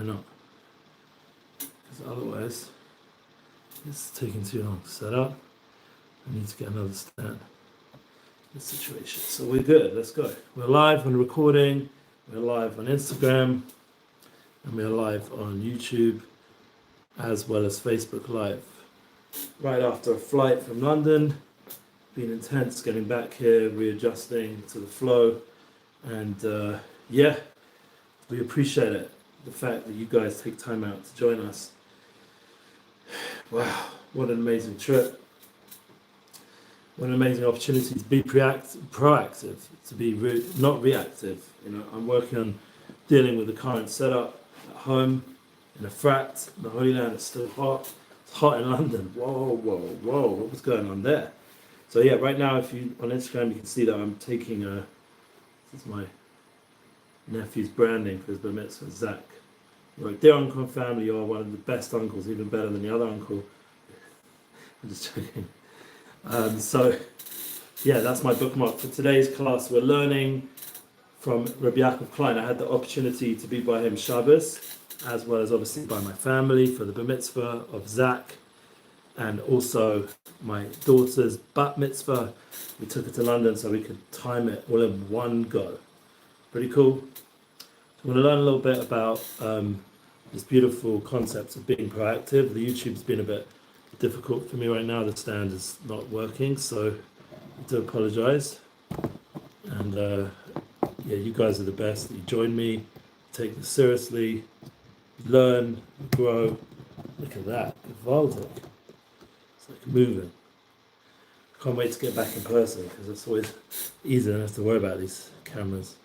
Why not? Because otherwise, it's taking too long to set up. I need to get another stand. This situation. So we're good. Let's go. We're live on recording. We're live on Instagram, and we're live on YouTube, as well as Facebook Live. Right after a flight from London, been intense getting back here, readjusting to the flow, and yeah, we appreciate it. The fact that you guys take time out to join us. Wow, what an amazing trip. What an amazing opportunity to be proactive, to be not reactive. You know, I'm working on dealing with the current setup at home in a frat in the Holy Land. It's still hot. It's hot in London. Whoa, whoa, whoa! What was going on there? So yeah, right now, if you on Instagram, you can see that I'm taking this is my nephew's branding for his bar mitzvah, Zach. Right, dear uncle and family, you are one of the best uncles, even better than the other uncle. I'm just joking. So, yeah, that's my bookmark for today's class. We're learning from Rabbi Yaakov Klein. I had the opportunity to be by him Shabbos, as well as obviously by my family for the bar mitzvah of Zach, and also my daughter's bat mitzvah. We took it to London so we could time it all in one go. Pretty cool. So I'm going to learn a little bit about this beautiful concept of being proactive. The YouTube's been a bit difficult for me right now. The stand is not working, so I do apologize. And yeah, you guys are the best. You join me, take this seriously, learn, grow. Look at that, Valdic. It's like moving. Can't wait to get back in person because it's always easier than have to worry about these cameras.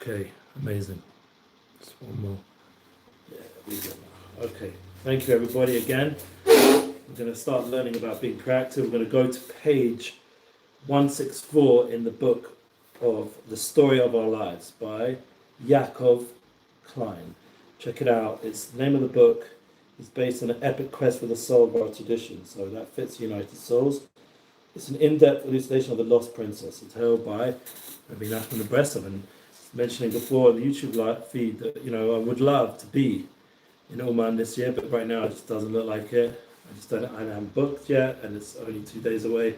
Okay, amazing. Just one more. Yeah, we go. Okay, thank you everybody again. We're going to start learning about being proactive. We're going to go to page 164 in the book of The Story of Our Lives by Yaakov Klein. Check it out. It's the name of the book. It's based on an epic quest for the soul of our tradition. So that fits United Souls. It's an in-depth elucidation of the Lost Princess. It's held by Rabbi Nachman Bresov. And mentioning before on the YouTube live feed that, you know, I would love to be in Oman this year, but right now it just doesn't look like it. I haven't booked yet, and it's only 2 days away,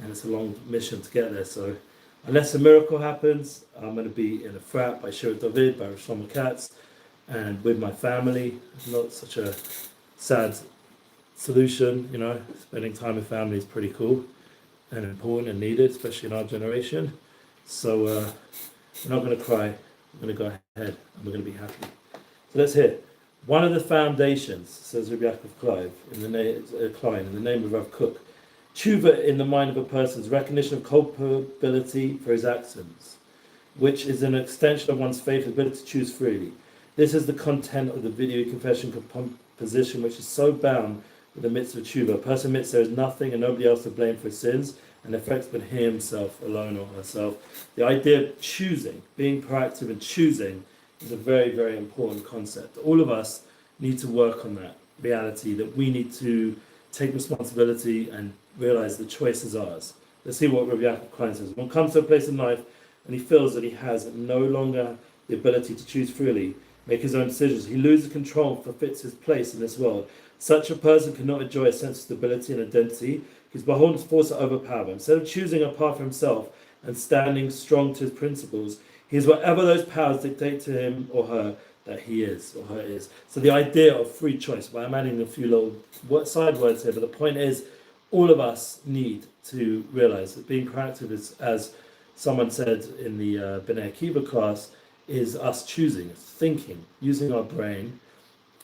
and it's a long mission to get there. So unless a miracle happens, I'm going to be in a frat by Shir David, by Rosh Katz, and with my family. It's not such a sad solution, you know. Spending time with family is pretty cool and important and needed, especially in our generation. So we're not going to cry. We're going to go ahead, and we're going to be happy. So let's hear. One of the foundations, says Rabbi Yaakov Klein, in the name of Rav Kook, tshuva in the mind of a person is recognition of culpability for his actions, which is an extension of one's faith ability to choose freely. This is the content of the video confession composition, which is so bound with the mitzvah tshuva. A person admits there is nothing and nobody else to blame for his sins, and affects but he himself alone or herself. The idea of choosing, being proactive and choosing, is a very, very important concept. All of us need to work on that reality, that we need to take responsibility and realize the choice is ours. Let's see what Rabbi Yaakov Klein says. When one comes to a place in life and he feels that he has no longer the ability to choose freely, make his own decisions, he loses control and forfeits his place in this world. Such a person cannot enjoy a sense of stability and identity. His beholden force to overpower him. Instead of choosing a path for himself and standing strong to his principles, he is whatever those powers dictate to him or her that he is or her is. So the idea of free choice, well, I'm adding a few little side words here, but the point is all of us need to realize that being proactive is, as someone said in the B'nai Akiva class, is us choosing, thinking, using our brain.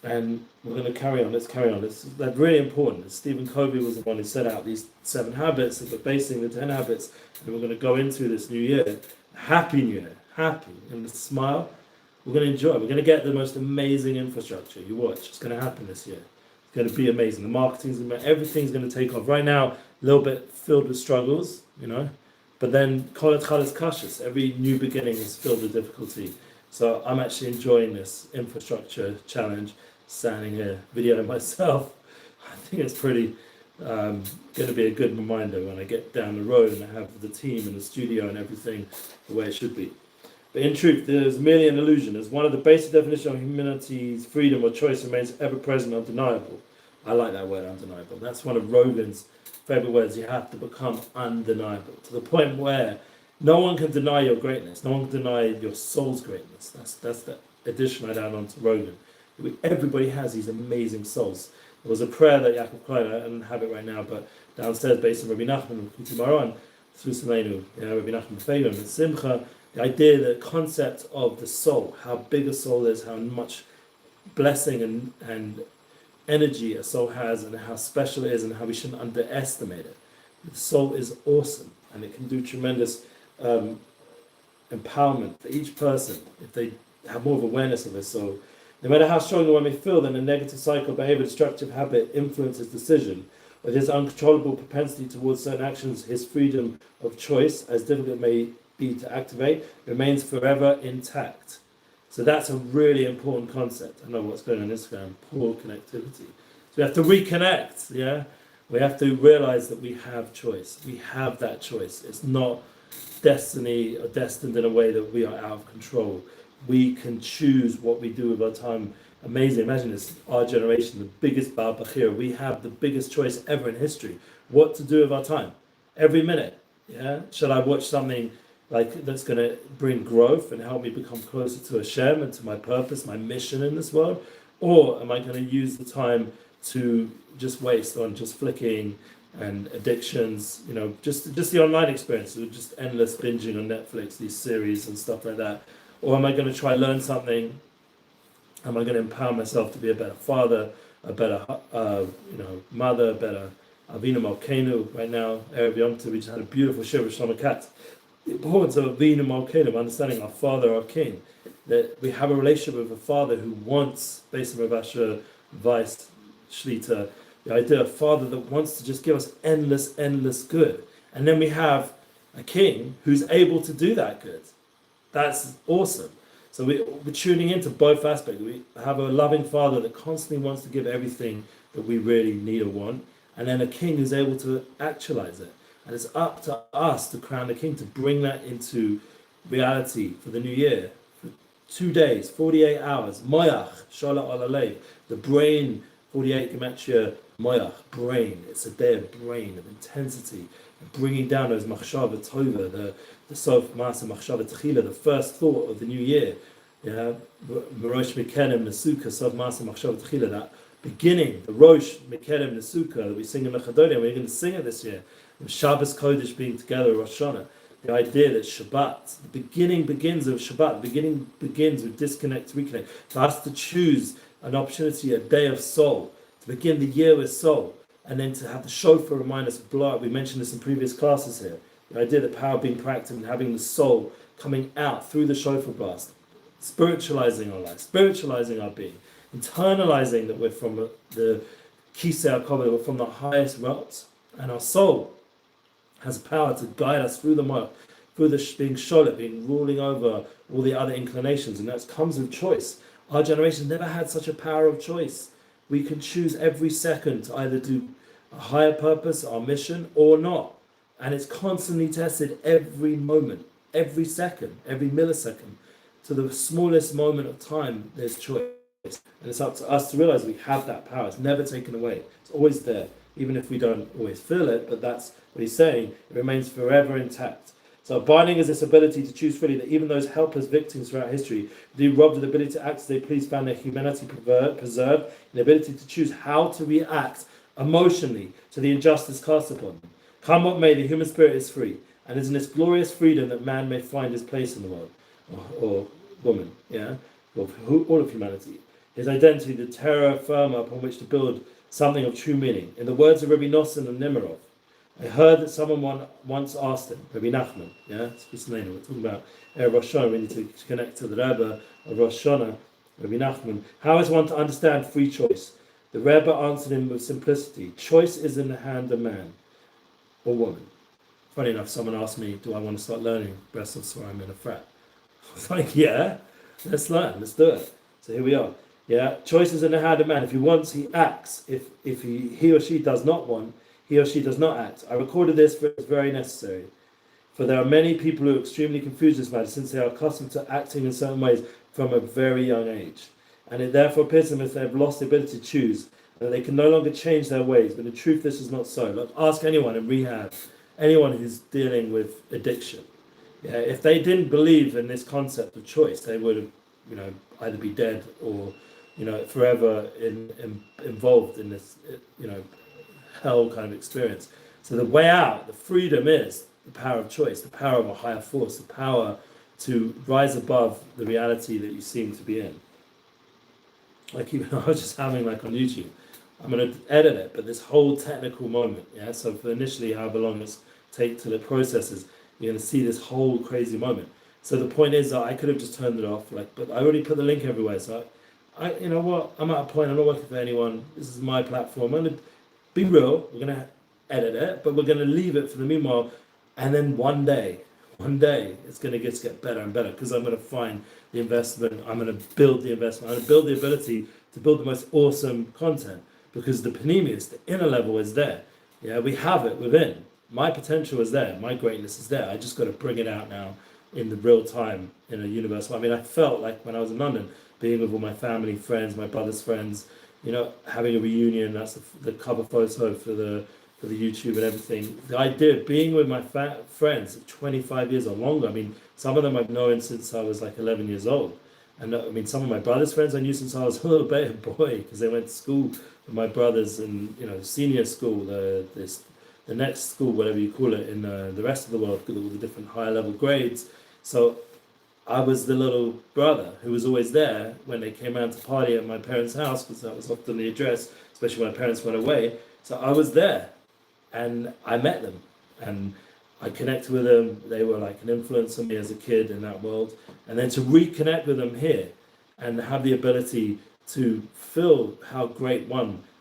And we're going to carry on. Let's carry on. That's really important. Stephen Covey was the one who set out these 7 habits, and we're basing the 10 habits, and we're going to go into this new year. Happy New Year. Happy. And smile. We're going to enjoy. We're going to get the most amazing infrastructure. You watch. It's going to happen this year. It's going to be amazing. The marketing's going to, everything's going to take off. Right now, a little bit filled with struggles, you know. But then, kol etchad is kashus. Every new beginning is filled with difficulty. So I'm actually enjoying this infrastructure challenge. Standing here videoing myself. I think it's pretty going to be a good reminder when I get down the road and I have the team and the studio and everything the way it should be. But in truth, there is merely an illusion, as one of the basic definitions of humanity's freedom or choice remains ever present, undeniable. I like that word, undeniable. That's one of Rogan's favorite words. You have to become undeniable to the point where no one can deny your greatness. No one can deny your soul's greatness. That's the addition I add on to Rogan. Everybody has these amazing souls. There was a prayer that Yaakov Klein, I don't have it right now, but downstairs, based on Rabbi Nachman and Kuti Maran, through Salenu, Rabbi Nachman Fegan and Simcha, the idea, the concept of the soul, how big a soul is, how much blessing and energy a soul has, and how special it is, and how we shouldn't underestimate it. The soul is awesome, and it can do tremendous empowerment for each person if they have more of awareness of their soul. No matter how strongly one may feel that a negative cycle, behavior, destructive habit influences decision, or his uncontrollable propensity towards certain actions, his freedom of choice, as difficult it may be to activate, remains forever intact. So that's a really important concept. I know what's going on Instagram, poor connectivity. So we have to reconnect, yeah? We have to realize that we have choice. We have that choice. It's not destiny or destined in a way that we are out of control. We can choose what we do with our time. Amazing. Imagine this, our generation, the biggest Baal Bachir. We have the biggest choice ever in history. What to do with our time. Every minute. Yeah. Should I watch something like that's going to bring growth and help me become closer to Hashem and to my purpose, my mission in this world? Or am I going to use the time to just waste on just flicking and addictions, just the online experience, just endless binging on Netflix, these series and stuff like that? Or am I going to try learn something? Am I going to empower myself to be a better father, a better, mother, a better Avinu Malkeinu? Right now, Erev Yom Tov, we just had a beautiful shiur with Shlomo Katz. The importance of Avinu Malkeinu, understanding our Father, our King. That we have a relationship with a Father who wants, based on Rav Asher Weiss Shlita, the idea of a Father that wants to just give us endless good. And then we have a King who's able to do that good. That's awesome. So we're tuning into both aspects. We have a loving Father that constantly wants to give everything that we really need or want, and then a King who's able to actualize it. And it's up to us to crown the King, to bring that into reality for the new year. For 2 days, 48 hours, Moyach, Shola Olalei, the brain, 48 Gematria, Moyach, brain. It's a day of brain, of intensity, of bringing down those Machshava Tova, the Sof Masa Machshava Tchila, the first thought of the new year. Yeah, Rosh Mikelim Nesuka, Sof Masa Machshava Tchila, that beginning, the Rosh Mikelim Nesuka that we sing in Mechadolia, we're going to sing it this year. And Shabbos Kodesh being together, Rosh Hashanah. The idea that Shabbat, the beginning begins with Shabbat, the beginning begins with disconnect, reconnect. For us to choose an opportunity, a day of soul, to begin the year with soul, and then to have the shofar remind us of blood. We mentioned this in previous classes here. The idea that power being practiced and having the soul coming out through the shofar blast, spiritualizing our life, spiritualizing our being, internalizing that we're from the Kisei HaKavod, we're from the highest realms, and our soul has power to guide us through the mark, through the being sholet, being ruling over all the other inclinations, and that comes with choice. Our generation never had such a power of choice. We can choose every second to either do a higher purpose, our mission, or not. And it's constantly tested every moment, every second, every millisecond. To the smallest moment of time, there's choice. And it's up to us to realize we have that power. It's never taken away. It's always there, even if we don't always feel it. But that's what he's saying. It remains forever intact. So abiding is this ability to choose freely, that even those helpless victims throughout history, who robbed of the ability to act as they please, found their humanity preserved, and the ability to choose how to react emotionally to the injustice cast upon them. Come what may, the human spirit is free, and is in this glorious freedom that man may find his place in the world, or woman, or all of humanity. His identity, the terra firma upon which to build something of true meaning. In the words of Rabbi Nosson of Nimirov, I heard that someone once asked him, Rabbi Nachman, we're talking about Rosh Hashanah, we need to connect to the Rebbe of Rosh Hashanah, Rabbi Nachman. How is one to understand free choice? The Rebbe answered him with simplicity. Choice is in the hand of man or woman. Funny enough, someone asked me, do I want to start learning Breslev Svarim in a frat? I was like, yeah, let's learn, let's do it. So here we are. Yeah, choice is in the hand of man. If he wants, he acts. If he or she does not want, he or she does not act. I recorded this, for it's very necessary. For there are many people who are extremely confused in this matter, since they are accustomed to acting in certain ways from a very young age. And it therefore appears to them as they have lost the ability to choose, and that they can no longer change their ways. But in truth, this is not so. Like, ask anyone in rehab, anyone who's dealing with addiction. Yeah, if they didn't believe in this concept of choice, they would have, either be dead or, forever involved in this, hell kind of experience. So the way out, the freedom is the power of choice, the power of a higher force, the power to rise above the reality that you seem to be in. Like, even I was just having, like, on YouTube, I'm going to edit it, but this whole technical moment, yeah, so for initially however long it's take till it processes, you're going to see this whole crazy moment. So the point is that I could have just turned it off, but I already put the link everywhere. So I you know what, I'm at a point, I'm not working for anyone. This is my platform. I'm going to be real. We're going to edit it, but we're going to leave it for the meanwhile. And then one day, it's going to get better and better, because I'm going to find the investment. I'm going to build the investment. I'm going to build the ability to build the most awesome content, because the panemius, the inner level, is there. Yeah, we have it within. My potential is there. My greatness is there. I just got to bring it out now in the real time, in a universe. I mean, I felt like when I was in London, being with all my family, friends, my brother's friends, having a reunion. That's the cover photo for the YouTube and everything. The idea of being with my friends 25 years or longer. I mean, some of them I've known since I was like 11 years old. And I mean, some of my brother's friends I knew since I was a little baby boy, because they went to school with my brothers in, senior school, the next school, whatever you call it, in the rest of the world, with all the different higher level grades. So I was the little brother who was always there when they came around to party at my parents' house, because that was often the address, especially when my parents went away. So I was there, and I met them, and I connected with them. They were like an influence on me as a kid in that world. And then to reconnect with them here and have the ability to feel how great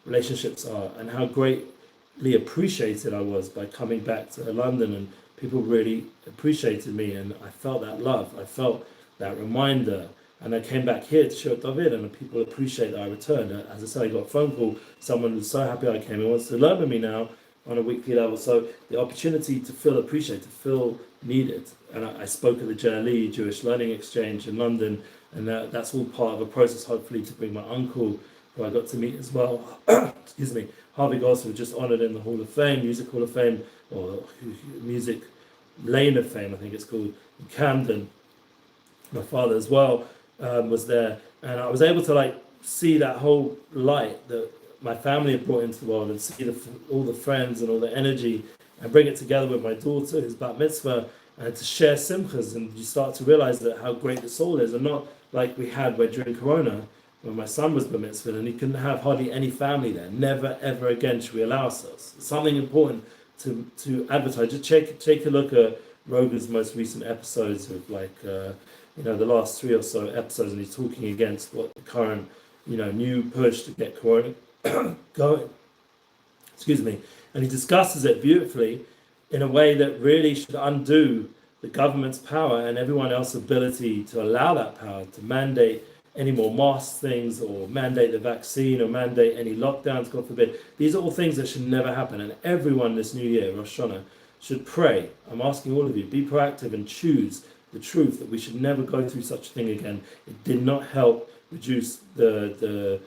relationships are, and how greatly appreciated I was by coming back to London, and people really appreciated me, and I felt that love, I felt that reminder, and I came back here to show David, and people appreciate that I returned. As I said, I got a phone call, someone was so happy I came and wants to learn with me now on a weekly level. So the opportunity to feel appreciated, to feel needed. And I spoke at the JLE, Jewish Learning Exchange in London, and that's all part of a process, hopefully, to bring my uncle, who I got to meet as well, excuse me, Harvey Gosling, was just honoured in the Hall of Fame, Music Hall of Fame, or Music Lane of Fame, I think it's called, in Camden. My father as well was there, and I was able to see that whole light that my family had brought into the world, and see all the friends and all the energy, and bring it together with my daughter, who's bat mitzvah, and to share simchas, and you start to realize that how great the soul is, and not like we had where during Corona, when my son was bat mitzvah, and he couldn't have hardly any family there. Never ever again should we allow ourselves. It's something important to advertise. Just take a look at Rogan's most recent episodes of the last 3 or so episodes, and he's talking against what the current new push to get Corona going. Excuse me. And he discusses it beautifully in a way that really should undo the government's power and everyone else's ability to allow that power to mandate any more mask things, or mandate the vaccine, or mandate any lockdowns, God forbid. These are all things that should never happen. And everyone this new year, Rosh Hashanah, should pray. I'm asking all of you, be proactive and choose the truth that we should never go through such a thing again. It did not help reduce the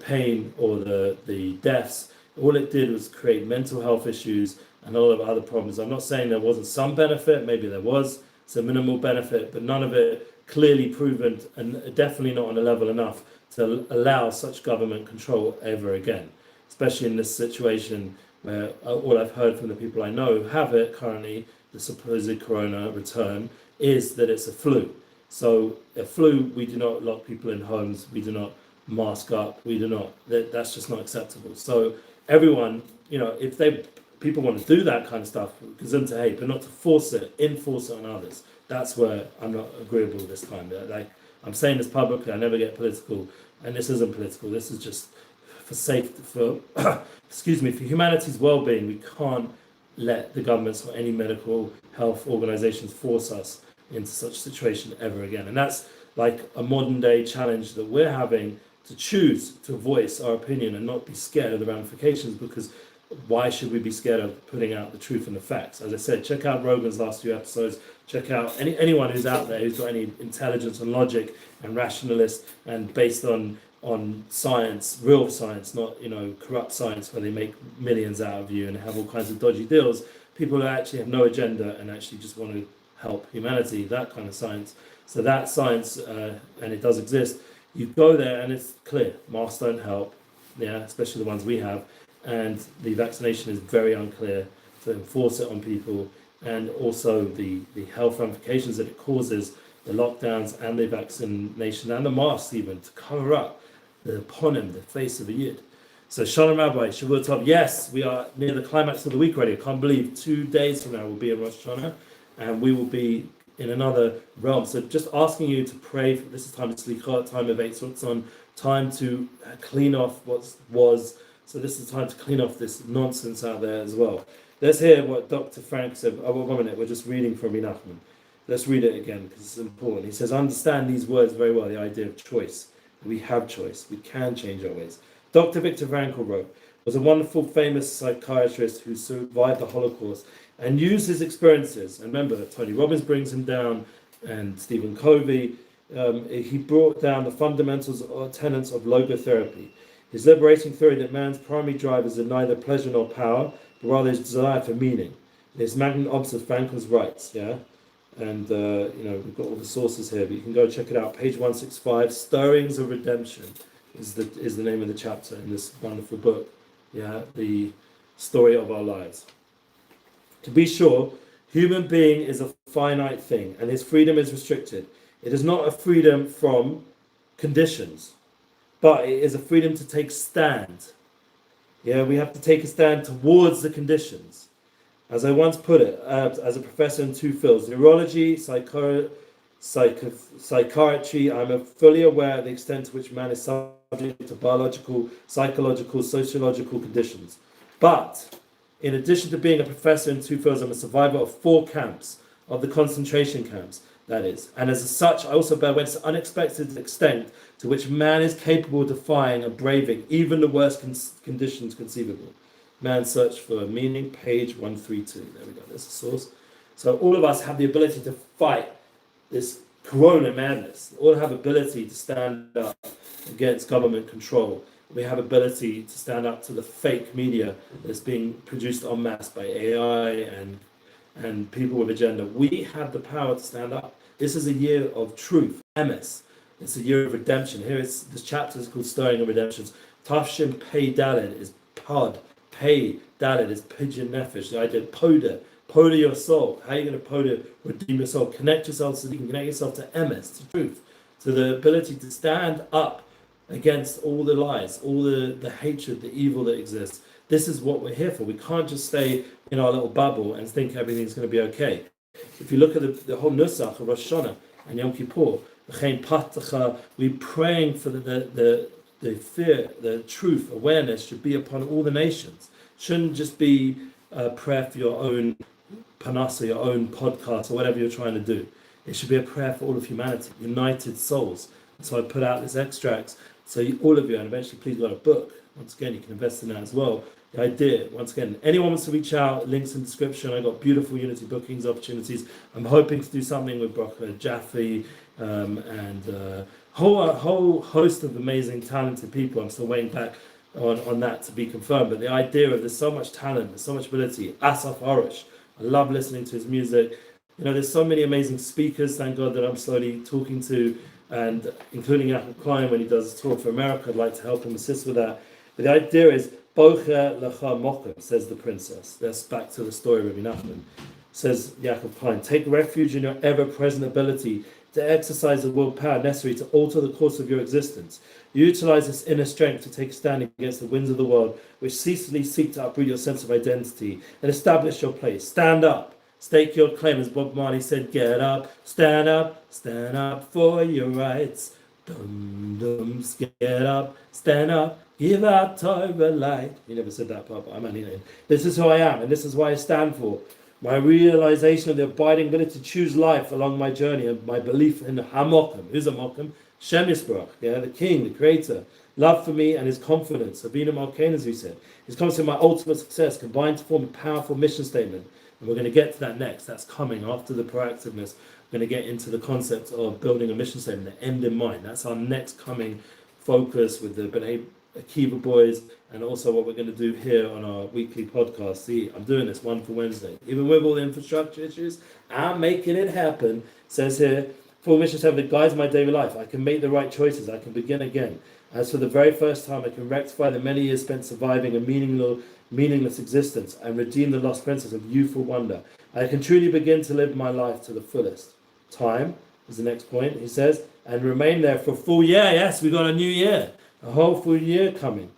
pain or the deaths. All it did was create mental health issues and a lot of other problems. I'm not saying there wasn't some benefit, maybe there was some minimal benefit, but none of it clearly proven, and definitely not on a level enough to allow such government control ever again, especially in this situation where all I've heard from the people I know who have it currently, the supposed corona return, is that it's a flu. So a flu, we do not lock people in homes, we do not mask up, we do not, that's just not acceptable. So everyone, if people want to do that kind of stuff, gesund to hate, but not to enforce it on others. That's where I'm not agreeable this time. I'm saying this publicly, I never get political, and this isn't political, this is just for safety, excuse me, for humanity's well-being. We can't let the governments or any medical health organizations force us into such a situation ever again. And that's like a modern day challenge that we're having, to choose to voice our opinion and not be scared of the ramifications, because why should we be scared of putting out the truth and the facts? As I said, check out Rogan's last few episodes. Check out anyone who's out there who's got any intelligence and logic and rationalist and based on science, real science, not corrupt science where they make millions out of you and have all kinds of dodgy deals. People who actually have no agenda and actually just want to help humanity, that kind of science. So that science, and it does exist, you go there and it's clear. Masks don't help, especially the ones we have. And the vaccination is very unclear to enforce it on people. And also the health ramifications that it causes, the lockdowns and the vaccination and the masks even, to cover up the ponim, the face of a yid. So Shalom Rabbi, Shavua Tov. Yes, we are near the climax of the week already. I can't believe 2 days from now we'll be in Rosh Hashanah and we will be in another realm. So just asking you to pray. This is time of Slichot, time of Eitzot, time to clean off what was. So this is time to clean off this nonsense out there as well. Let's hear what Dr. Frank said. Oh, 1 minute, we're just reading from Menachem. Let's read it again because it's important. He says, understand these words very well, the idea of choice. We have choice. We can change our ways. Dr. Viktor Frankl was a wonderful, famous psychiatrist who survived the Holocaust and used his experiences. And remember, Tony Robbins brings him down and Stephen Covey. He brought down the fundamentals or tenets of logotherapy. His liberating theory that man's primary drivers are neither pleasure nor power, but rather his desire for meaning. His magnum opus of Frankl's rights, And, we've got all the sources here, but you can go check it out. Page 165, Stirrings of Redemption is the name of the chapter in this wonderful book. The story of our lives. To be sure, human being is a finite thing, and his freedom is restricted. It is not a freedom from conditions, but it is a freedom to take stand. We have to take a stand towards the conditions. As I once put it, as a professor in 2 fields, neurology, psychiatry, I'm fully aware of the extent to which man is subject to biological, psychological, sociological conditions. But in addition to being a professor in 2 fields, I'm a survivor of 4 camps, of the concentration camps, that is. And as such, I also bear witness to the unexpected extent to which man is capable of defying and braving even the worst conditions conceivable. Man's Search for Meaning, page 132. There we go, there's the source. So all of us have the ability to fight this corona madness. All have ability to stand up against government control. We have ability to stand up to the fake media that's being produced en masse by AI and people with agenda. We have the power to stand up. This is a year of truth, emes. It's a year of redemption. Here this chapter is called Stirring of Redemptions. Tafshin Pei Daled is pod. Pei Daled is pigeon nefesh. The idea of poda your soul. How are you going to redeem your soul? Connect yourself so that you can connect yourself to emes, to truth, to the ability to stand up against all the lies, all the hatred, the evil that exists. This is what we're here for. We can't just stay in our little bubble and think everything's going to be okay. If you look at the whole Nusach of Rosh Hashanah and Yom Kippur, we're praying for the fear, the truth, awareness should be upon all the nations. Shouldn't just be a prayer for your own panasa, your own podcast, or whatever you're trying to do. It should be a prayer for all of humanity, united souls. So I put out this extracts. So all of you, and eventually please got a book. Once again, you can invest in that as well. The idea, once again, anyone wants to reach out, links in the description. I got beautiful Unity bookings opportunities. I'm hoping to do something with Brock Jaffe and a whole host of amazing, talented people. I'm still waiting back on that to be confirmed. But the idea of there's so much talent, there's so much ability. Asaf Arush, I love listening to his music. There's so many amazing speakers, thank God, that I'm slowly talking to, and including Yaakov Klein when he does a tour for America. I'd like to help him assist with that. But the idea is, Bocher lecha mokem, says the princess. That's back to the story of Rabbi Nachman. Says Yaakov Klein, take refuge in your ever-present ability to exercise the willpower necessary to alter the course of your existence. Utilize this inner strength to take a stand against the winds of the world, which ceaselessly seek to uproot your sense of identity and establish your place. Stand up. Stake your claim, as Bob Marley said, get up, stand up for your rights. Dum-dums, get up, stand up, give out Torah light. He never said that part, but I'm only saying. This is who I am, and this is what I stand for. My realization of the abiding ability to choose life along my journey and my belief in Hamokim. Who's Hamokim? Shem Yisbarach, the King, the Creator. love for me, and his confidence. Avinu Malkeinu, as we said. His confidence in my ultimate success combined to form a powerful mission statement. And we're going to get to that next. That's coming after the proactiveness. We're going to get into the concept of building a mission statement, the end in mind. That's our next coming focus with the B'nai Akiva boys, and also what we're going to do here on our weekly podcast. See, I'm doing this one for Wednesday. Even with all the infrastructure issues, I'm making it happen. It says here, full mission statement guides my daily life. I can make the right choices. I can begin again. As for the very first time, I can rectify the many years spent surviving a meaningless existence and redeem the lost princess of youthful wonder. I can truly begin to live my life to the fullest. Time is the next point, he says, and remain there for a full year. Yes, we got a new year, a whole full year coming.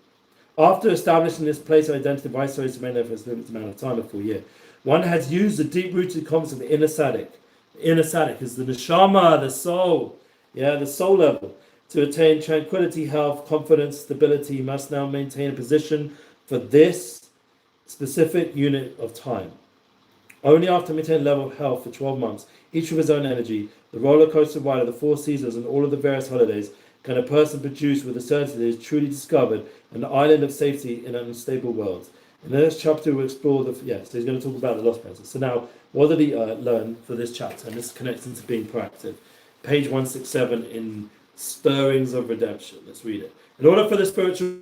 After establishing this place of identity, viceroys remain there for a limited amount of time, a full year. One has used the deep-rooted concept of the inner tzaddik. The inner tzaddik is the neshama, the soul, the soul level. To attain tranquility, health, confidence, stability, you must now maintain a position for this specific unit of time. Only after maintaining a level of health for 12 months, each with his own energy, the roller coaster ride of the 4 seasons and all of the various holidays, can a person produce with a certainty that is truly discovered an island of safety in an unstable world. In the next chapter, we'll explore so he's going to talk about the lost princess. So now, what did he learn for this chapter? And this connects into being proactive. Page 167 in Stirrings of Redemption. Let's read it. In order for the spiritual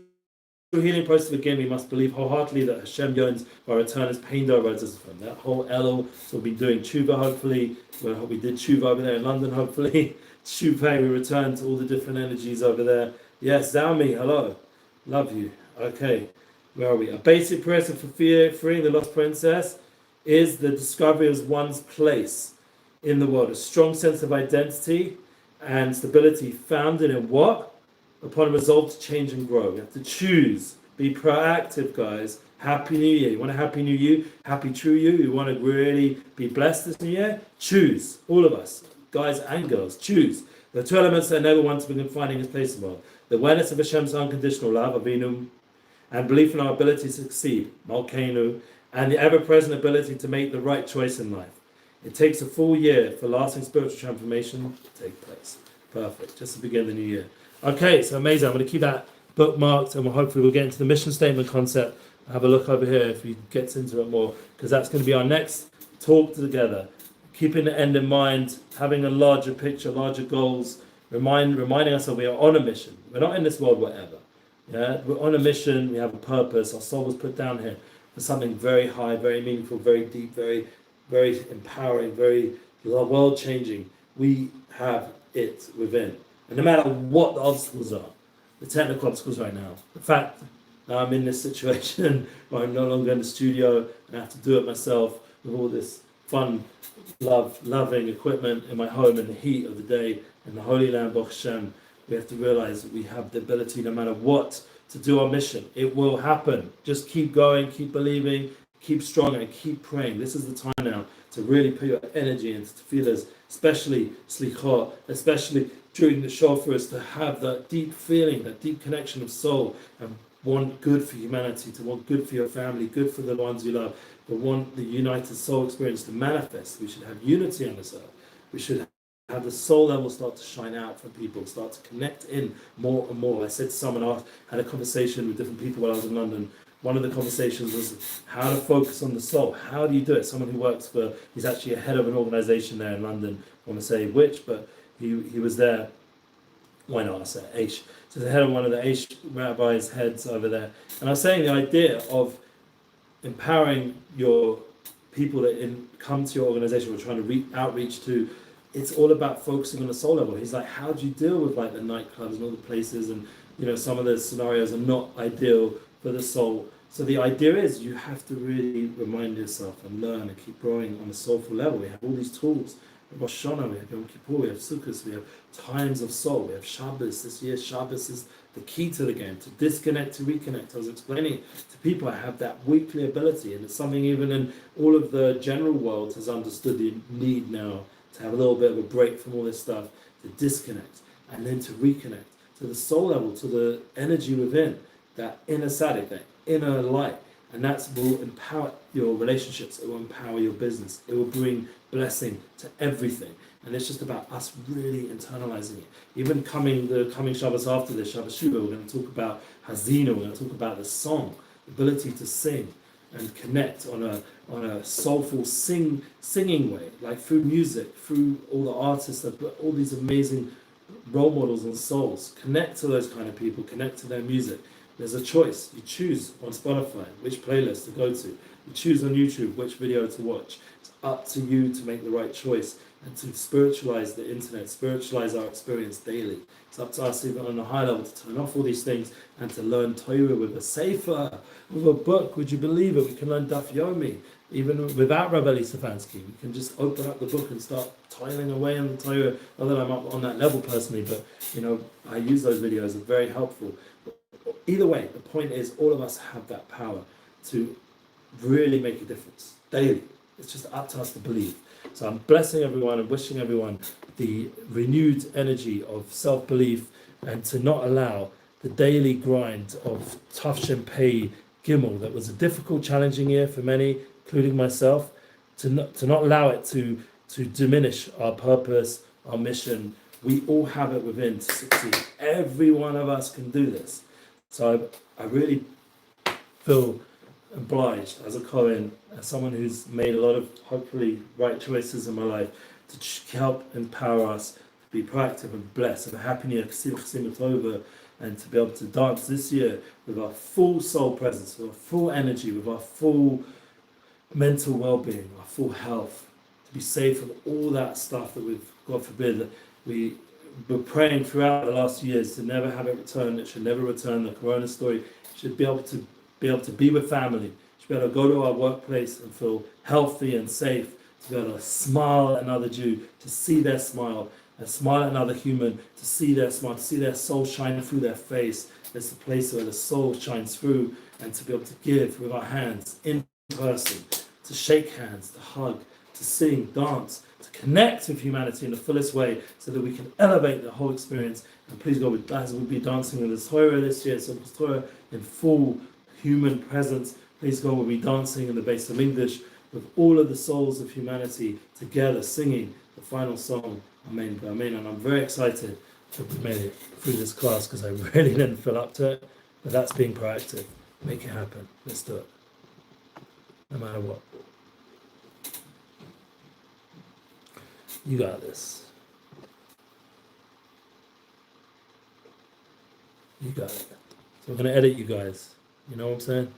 healing process to begin, we must believe wholeheartedly that Hashem yearns for our return as pained our roads from that whole Elul. So we'll be doing tshuva, hopefully. We did tshuva over there in London, hopefully. Tshuva, we return to all the different energies over there. Yes, Zalmi, hello. Love you. Okay, where are we? A basic prerequisite for freeing the lost princess is the discovery of one's place in the world. A strong sense of identity and stability founded in what? Upon a resolve to change and grow. We have to choose. Be proactive, guys. Happy New Year. You want a happy new you? Happy true you? You want to really be blessed this new year? Choose. All of us, guys and girls, choose. The 2 elements that enable one to begin finding his place in the world. The awareness of Hashem's unconditional love, Avinu, and belief in our ability to succeed, Malkeinu, and the ever-present ability to make the right choice in life. It takes a full year for lasting spiritual transformation to take place. Perfect. Just to begin the new year. Okay, so amazing. I'm going to keep that bookmarked, and hopefully we'll get into the mission statement concept. Have a look over here if we get into it more, because that's going to be our next talk together. Keeping the end in mind, having a larger picture, larger goals, reminding us that we are on a mission. We're not in this world whatever. Yeah, we're on a mission. We have a purpose. Our soul was put down here for something very high, very meaningful, very deep, very, very empowering, very world-changing. We have it within. And no matter what the obstacles are, the technical obstacles right now, the fact that I'm in this situation where I'm no longer in the studio and I have to do it myself with all this fun, loving equipment in my home in the heat of the day in the Holy Land, Baruch Hashem, we have to realize that we have the ability, no matter what, to do our mission. It will happen. Just keep going, keep believing, keep strong, and keep praying. This is the time now to really put your energy into tefillahs, especially slichot, especially during the shofars, to have that deep feeling, that deep connection of soul, and want good for humanity, to want good for your family, good for the ones you love, but want the united soul experience to manifest. We should have unity on this earth. We should have the soul level start to shine out for people, start to connect in more and more. I said to someone, I had a conversation with different people while I was in London. One of the conversations was how to focus on the soul. How do you do it? Someone who works for, he's actually a head of an organization there in London. I want to say which, but he was there. Why not? I say Aish. So the head of one of the Aish rabbis' heads over there. And I was saying the idea of empowering your people that come to your organization, we're trying to outreach to, it's all about focusing on the soul level. He's like, how do you deal with like the nightclubs and all the places, and some of the scenarios are not ideal for the soul. So the idea is you have to really remind yourself and learn and keep growing on a soulful level. We have all these tools. We have Rosh Hashanah, we have Yom Kippur, we have Sukkot, we have times of soul, we have Shabbos. This year Shabbos is the key to the game, to disconnect, to reconnect. I was explaining to people I have that weekly ability, and it's something even in all of the general world has understood the need now to have a little bit of a break from all this stuff, to disconnect and then to reconnect to the soul level, to the energy within, that inner tzaddik, that inner light. And that will empower your relationships, it will empower your business, it will bring blessing to everything. And it's just about us really internalizing it. Even the coming Shabbos after this, Shabbos Shuvah, we're going to talk about Hazina, we're going to talk about the song, the ability to sing and connect on a soulful singing way, like through music, through all the artists that put all these amazing role models and souls. Connect to those kind of people, connect to their music. There's a choice. You choose on Spotify which playlist to go to. You choose on YouTube which video to watch. It's up to you to make the right choice and to spiritualize the internet, spiritualize our experience daily. It's up to us, even on a high level, to turn off all these things and to learn Torah with a sefer, with a book. Would you believe it? We can learn Daf Yomi, even without Rabbi Stefansky. We can just open up the book and start toiling away on the Torah. Not that I'm up on that level personally, but I use those videos. They're very helpful. Either way, the point is all of us have that power to really make a difference daily. It's just up to us to believe. So I'm blessing everyone and wishing everyone the renewed energy of self-belief and to not allow the daily grind of Tafshin Pei Gimel, that was a difficult, challenging year for many, including myself, to not allow it to diminish our purpose, our mission. We all have it within to succeed. Every one of us can do this. So I really feel obliged as a Kohen, as someone who's made a lot of hopefully right choices in my life, to help empower us to be proactive and blessed and happy new year, and to be able to dance this year with our full soul presence, with our full energy, with our full mental well-being, our full health, to be safe from all that stuff that we've, God forbid, that we're praying throughout the last few years to never have it return. It should never return. The Corona story should be able to be with family, to be able to go to our workplace and feel healthy and safe, to be able to smile at another Jew, to see their smile, and smile at another human, to see their smile, to see their soul shine through their face. It's the place where the soul shines through, and to be able to give with our hands in person, to shake hands, to hug, to sing, dance, to connect with humanity in the fullest way so that we can elevate the whole experience. And please God, as we'll be dancing with the Torah this year, so Torah in full human presence. Please God, we'll be dancing in the Beis Hamikdash with all of the souls of humanity together, singing the final song, Amen, Amen. And I'm very excited that we made it through this class because I really didn't feel up to it. But that's being proactive. Make it happen. Let's do it. No matter what. You got this. You got it. So we're going to edit you guys. You know what I'm saying?